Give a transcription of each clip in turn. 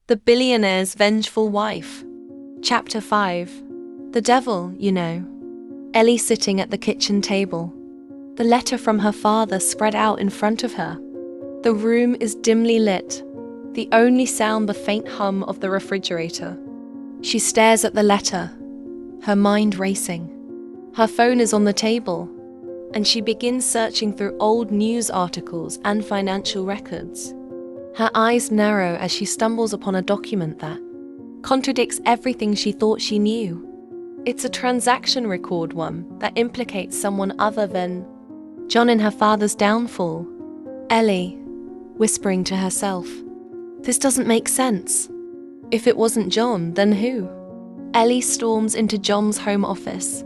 The Billionaire's Vengeful Wife. Chapter 5. The devil, you know. Ellie sitting at the kitchen table. The letter from her father spread out in front of her. The room is dimly lit, the only sound the faint hum of the refrigerator. She stares at the letter, her mind racing. Her phone is on the table, and she begins searching through old news articles and financial records. Her eyes narrow as she stumbles upon a document that contradicts everything she thought she knew. It's a transaction record, one that implicates someone other than Jon in her father's downfall. Ellie, whispering to herself, "This doesn't make sense. If it wasn't Jon, then who?" Ellie storms into Jon's home office,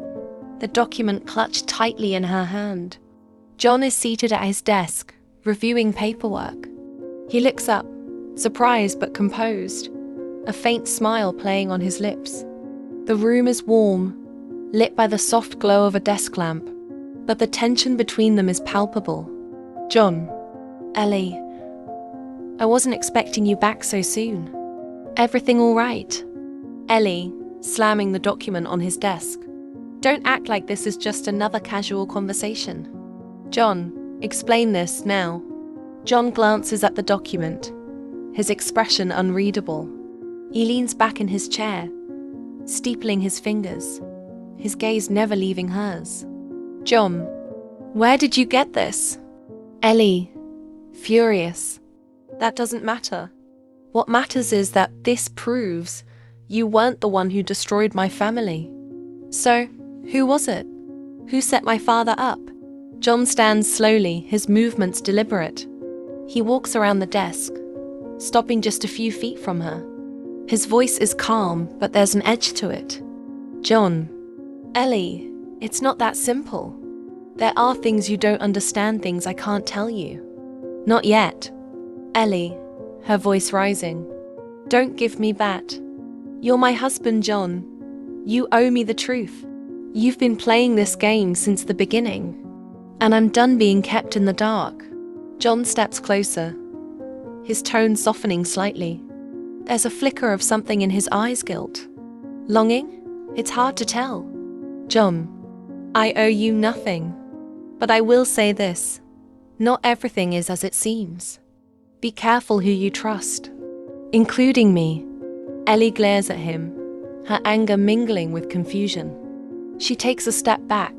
the document clutched tightly in her hand. Jon is seated at his desk, reviewing paperwork. He looks up, surprised but composed, a faint smile playing on his lips. The room is warm, lit by the soft glow of a desk lamp, but the tension between them is palpable. "Jon." "Ellie, I wasn't expecting you back so soon. Everything all right?" Ellie, slamming the document on his desk. "Don't act like this is just another casual conversation. Jon, explain this now." Jon glances at the document, his expression unreadable. He leans back in his chair, steepling his fingers, his gaze never leaving hers. "Jon, where did you get this?" Ellie, furious. "That doesn't matter. What matters is that this proves you weren't the one who destroyed my family. So, who was it? Who set my father up?" Jon stands slowly, his movements deliberate. He walks around the desk, stopping just a few feet from her. His voice is calm, but there's an edge to it. "Jon." "Ellie, it's not that simple. There are things you don't understand, things I can't tell you." "Not yet." "Ellie," her voice rising, "don't give me that. You're my husband, Jon. You owe me the truth. You've been playing this game since the beginning, and I'm done being kept in the dark." Jon steps closer, his tone softening slightly. There's a flicker of something in his eyes, guilt. Longing? It's hard to tell. "Jon, I owe you nothing. But I will say this. Not everything is as it seems. Be careful who you trust, including me." Ellie glares at him, her anger mingling with confusion. She takes a step back,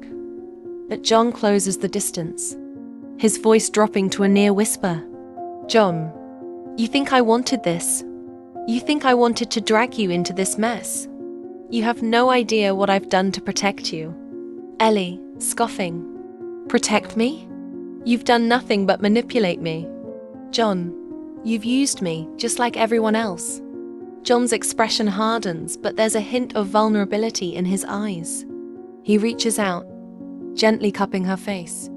but Jon closes the distance, his voice dropping to a near whisper. "Jon, you think I wanted this? You think I wanted to drag you into this mess? You have no idea what I've done to protect you." Ellie, scoffing. "Protect me? You've done nothing but manipulate me." "Jon, you've used me, just like everyone else." Jon's expression hardens, but there's a hint of vulnerability in his eyes. He reaches out, gently cupping her face.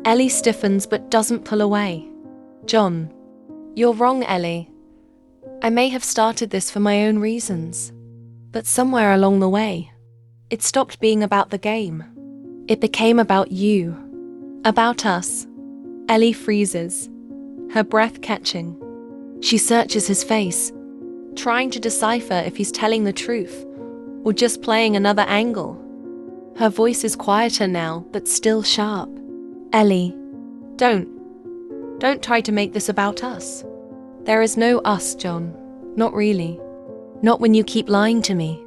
Ellie stiffens but doesn't pull away. "Jon, you're wrong, Ellie. I may have started this for my own reasons, but somewhere along the way, it stopped being about the game. It became about you. About us." Ellie freezes, her breath catching. She searches his face, trying to decipher if he's telling the truth or just playing another angle. Her voice is quieter now, but still sharp. "Ellie, don't try to make this about us. There is no us, Jon. Not really. Not when you keep lying to me."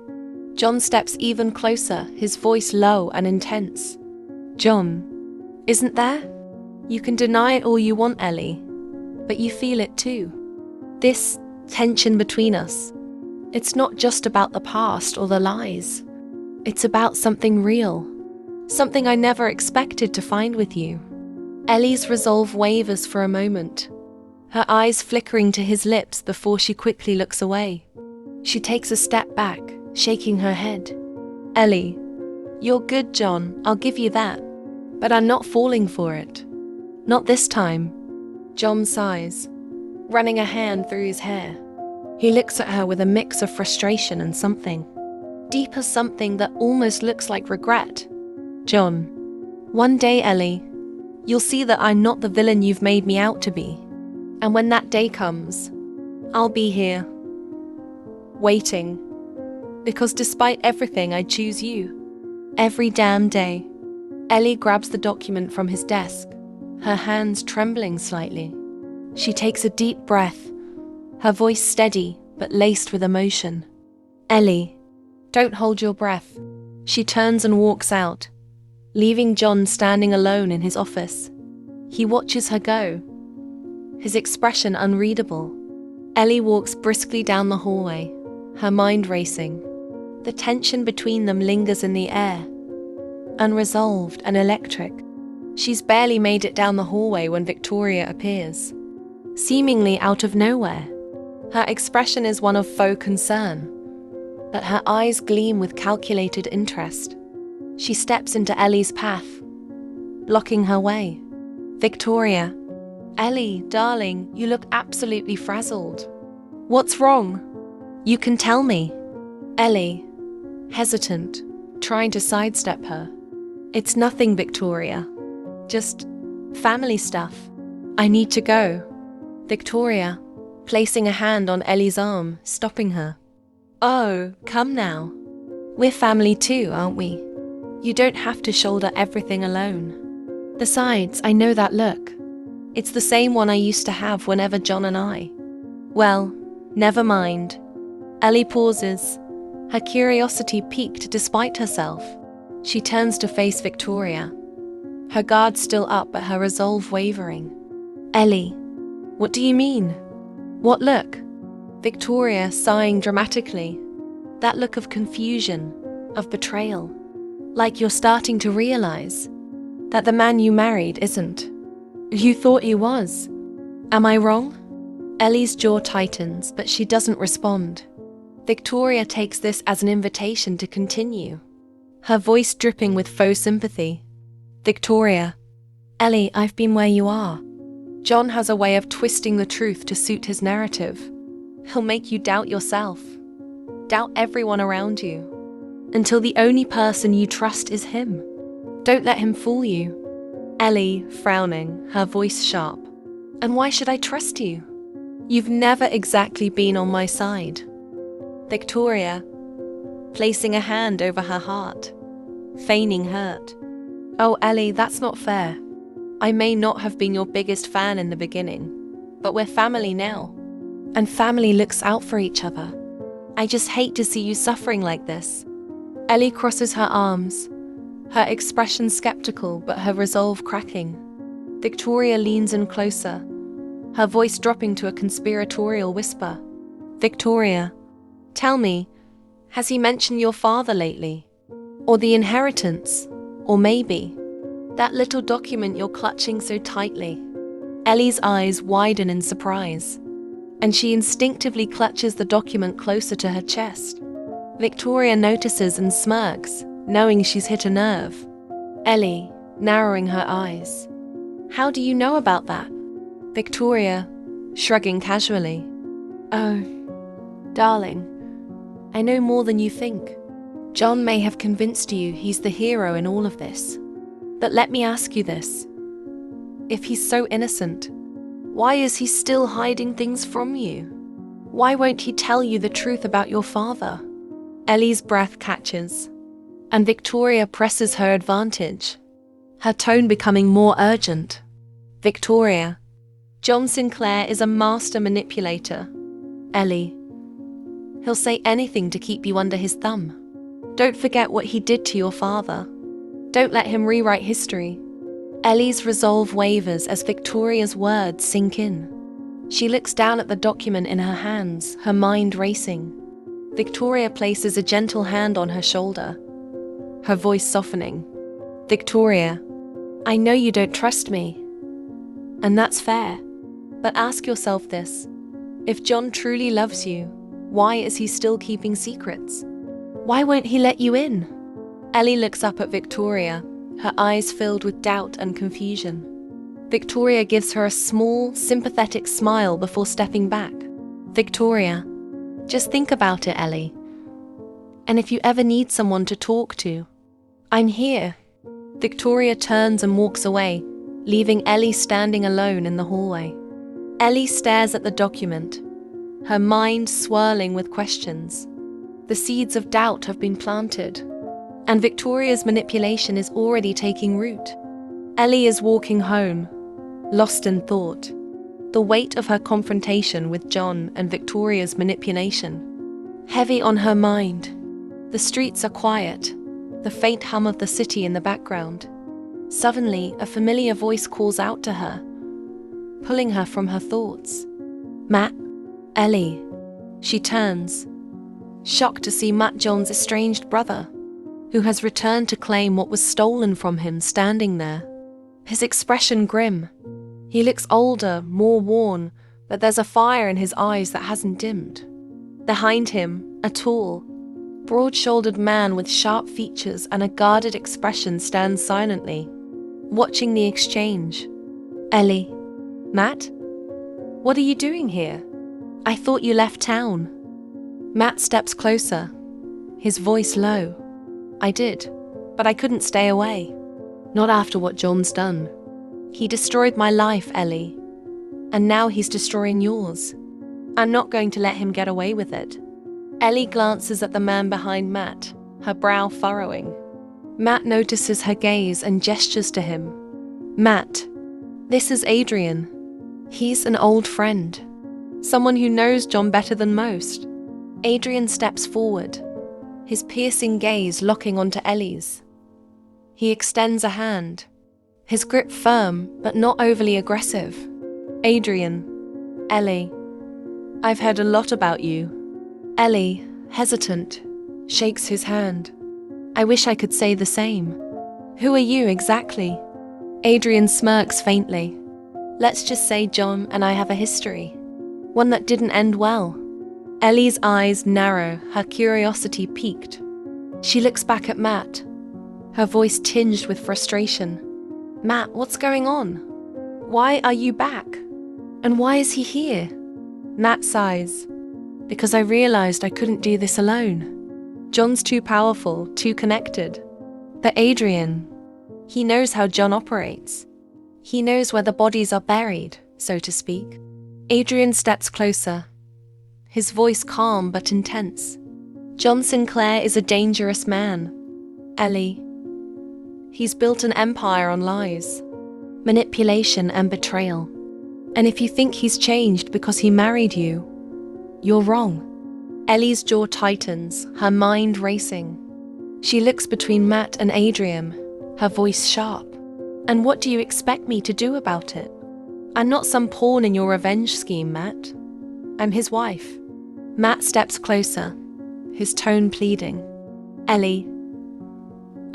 Jon steps even closer, his voice low and intense. "Jon, isn't there? You can deny it all you want, Ellie, but you feel it too. This tension between us. It's not just about the past or the lies. It's about something real. Something I never expected to find with you." Ellie's resolve wavers for a moment, her eyes flickering to his lips before she quickly looks away. She takes a step back, shaking her head. "Ellie, you're good, Jon, I'll give you that. But I'm not falling for it. Not this time." Jon sighs, running a hand through his hair. He looks at her with a mix of frustration and something deeper, something that almost looks like regret. "Jon, one day, Ellie, you'll see that I'm not the villain you've made me out to be. And when that day comes, I'll be here, waiting. Because despite everything, I choose you. Every damn day. Ellie grabs the document from his desk, her hands trembling slightly. She takes a deep breath, her voice steady but laced with emotion. Ellie, don't hold your breath. She turns and walks out, leaving Jon standing alone in his office. He watches her go, his expression unreadable. Ellie walks briskly down the hallway, her mind racing. The tension between them lingers in the air, unresolved and electric. She's barely made it down the hallway when Victoria appears, seemingly out of nowhere. Her expression is one of faux concern, but her eyes gleam with calculated interest. She steps into Ellie's path, blocking her way. Victoria. Ellie, darling, you look absolutely frazzled. What's wrong? You can tell me. Ellie, hesitant, trying to sidestep her. It's nothing, Victoria. Just family stuff. I need to go. Victoria, placing a hand on Ellie's arm, stopping her. Oh, come now. We're family too, aren't we? You don't have to shoulder everything alone. Besides, I know that look. It's the same one I used to have whenever Jon and I. Well, never mind. Ellie pauses, her curiosity piqued despite herself. She turns to face Victoria, her guard still up but her resolve wavering. Ellie, what do you mean? What look? Victoria sighing dramatically. That look of confusion, of betrayal. Like you're starting to realize that the man you married isn't. You thought he was. Am I wrong? Ellie's jaw tightens, but she doesn't respond. Victoria takes this as an invitation to continue, her voice dripping with faux sympathy. Victoria. Ellie, I've been where you are. Jon has a way of twisting the truth to suit his narrative. He'll make you doubt yourself, doubt everyone around you, until the only person you trust is him. Don't let him fool you. Ellie, frowning, her voice sharp. And why should I trust you? You've never exactly been on my side. Victoria, placing a hand over her heart, feigning hurt. Oh, Ellie, that's not fair. I may not have been your biggest fan in the beginning, but we're family now. And family looks out for each other. I just hate to see you suffering like this. Ellie crosses her arms, her expression skeptical but her resolve cracking. Victoria leans in closer, her voice dropping to a conspiratorial whisper. Victoria, tell me, has he mentioned your father lately? Or the inheritance? Or maybe that little document you're clutching so tightly? Ellie's eyes widen in surprise, and she instinctively clutches the document closer to her chest. Victoria notices and smirks, knowing she's hit a nerve. Ellie, narrowing her eyes. How do you know about that? Victoria, shrugging casually. Oh, darling, I know more than you think. Jon may have convinced you he's the hero in all of this. But let me ask you this. If he's so innocent, why is he still hiding things from you? Why won't he tell you the truth about your father? Ellie's breath catches, and Victoria presses her advantage, her tone becoming more urgent. Victoria, Jon Sinclair is a master manipulator. Ellie, he'll say anything to keep you under his thumb. Don't forget what he did to your father. Don't let him rewrite history. Ellie's resolve wavers as Victoria's words sink in. She looks down at the document in her hands, her mind racing. Victoria places a gentle hand on her shoulder, her voice softening. Victoria, I know you don't trust me, and that's fair. But ask yourself this. If Jon truly loves you, why is he still keeping secrets? Why won't he let you in? Ellie looks up at Victoria, her eyes filled with doubt and confusion. Victoria gives her a small, sympathetic smile before stepping back. Victoria, just think about it, Ellie. And if you ever need someone to talk to, I'm here. Victoria turns and walks away, leaving Ellie standing alone in the hallway. Ellie stares at the document, her mind swirling with questions. The seeds of doubt have been planted, and Victoria's manipulation is already taking root. Ellie is walking home, lost in thought, the weight of her confrontation with Jon and Victoria's manipulation heavy on her mind. The streets are quiet, the faint hum of the city in the background. Suddenly, a familiar voice calls out to her, pulling her from her thoughts. "Matt?" "Ellie." She turns, shocked to see Matt, Jon's estranged brother, who has returned to claim what was stolen from him, standing there. His expression grim. He looks older, more worn, but there's a fire in his eyes that hasn't dimmed. Behind him, a tall, broad-shouldered man with sharp features and a guarded expression stands silently, watching the exchange. "Ellie." "Matt? What are you doing here? I thought you left town." Matt steps closer, his voice low. "I did, but I couldn't stay away. Not after what Jon's done. He destroyed my life, Ellie, and now he's destroying yours. I'm not going to let him get away with it." Ellie glances at the man behind Matt, her brow furrowing. Matt notices her gaze and gestures to him. "Matt, this is Adrian. He's an old friend, someone who knows Jon better than most." Adrian steps forward, his piercing gaze locking onto Ellie's. He extends a hand, his grip firm but not overly aggressive. "Adrian." "Ellie, I've heard a lot about you." Ellie, hesitant, shakes his hand. "I wish I could say the same." "Who are you exactly?" Adrian smirks faintly. "Let's just say Jon and I have a history, one that didn't end well." Ellie's eyes narrow, her curiosity piqued. She looks back at Matt, her voice tinged with frustration. "Matt, what's going on? Why are you back? And why is he here?" Matt sighs. "Because I realized I couldn't do this alone. Jon's too powerful, too connected. But Adrian, he knows how Jon operates. He knows where the bodies are buried, so to speak." Adrian steps closer, his voice calm but intense. "Jon Sinclair is a dangerous man, Ellie. He's built an empire on lies, manipulation and betrayal. And if you think he's changed because he married you, you're wrong." Ellie's jaw tightens, her mind racing. She looks between Matt and Adrian, her voice sharp. "And what do you expect me to do about it? I'm not some pawn in your revenge scheme, Matt. I'm his wife." Matt steps closer, his tone pleading. "Ellie,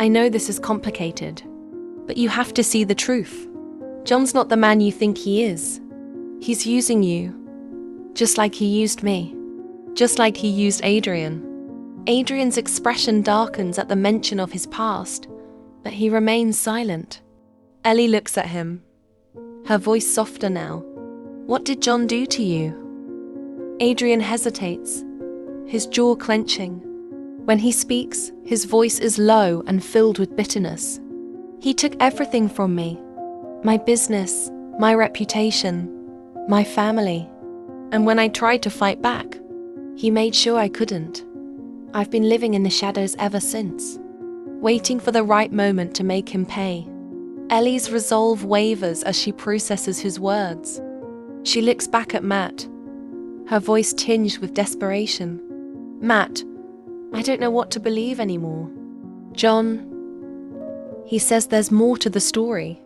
I know this is complicated, but you have to see the truth. Jon's not the man you think he is. He's using you, just like he used me, just like he used Adrian." Adrian's expression darkens at the mention of his past, but he remains silent. Ellie looks at him, her voice softer now. "What did Jon do to you?" Adrian hesitates, his jaw clenching. When he speaks, his voice is low and filled with bitterness. "He took everything from me. My business, my reputation, my family. And when I tried to fight back, he made sure I couldn't. I've been living in the shadows ever since, waiting for the right moment to make him pay." Ellie's resolve wavers as she processes his words. She looks back at Matt, her voice tinged with desperation. "Matt, I don't know what to believe anymore. Jon, he says there's more to the story,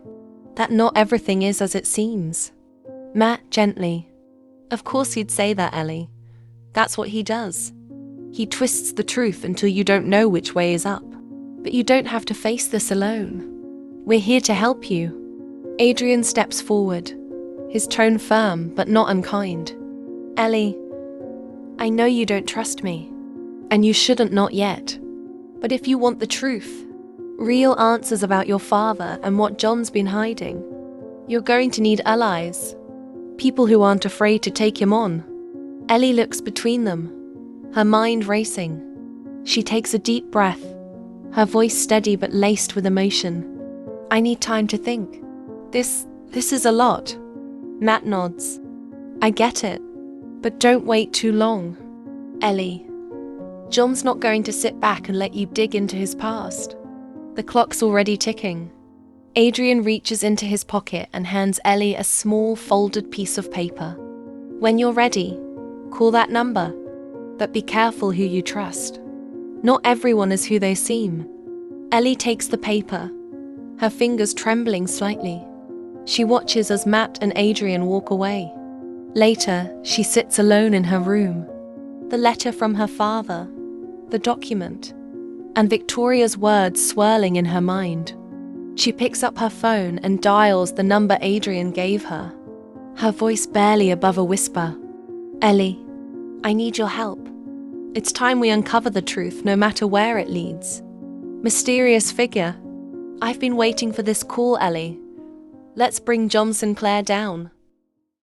that not everything is as it seems." Matt gently. "Of course he'd say that, Ellie. That's what he does. He twists the truth until you don't know which way is up. But you don't have to face this alone. We're here to help you." Adrian steps forward, his tone firm but not unkind. "Ellie, I know you don't trust me, and you shouldn't not yet. But if you want the truth, real answers about your father and what Jon's been hiding, you're going to need allies. People who aren't afraid to take him on." Ellie looks between them, her mind racing. She takes a deep breath, her voice steady but laced with emotion. "I need time to think. This is a lot." Matt nods. "I get it. But don't wait too long. Ellie, Jon's not going to sit back and let you dig into his past. The clock's already ticking. Adrian reaches into his pocket and hands Ellie a small folded piece of paper. When you're ready, call that number, but be careful who you trust. Not everyone is who they seem. Ellie takes the paper, her fingers trembling slightly. She watches as Matt and Adrian walk away. Later, she sits alone in her room. The letter from her father, the document, and Victoria's words swirling in her mind. She picks up her phone and dials the number Adrian gave her, her voice barely above a whisper. Ellie, I need your help. It's time we uncover the truth, no matter where it leads. Mysterious figure. I've been waiting for this call, Ellie. Let's bring Jon Sinclair down.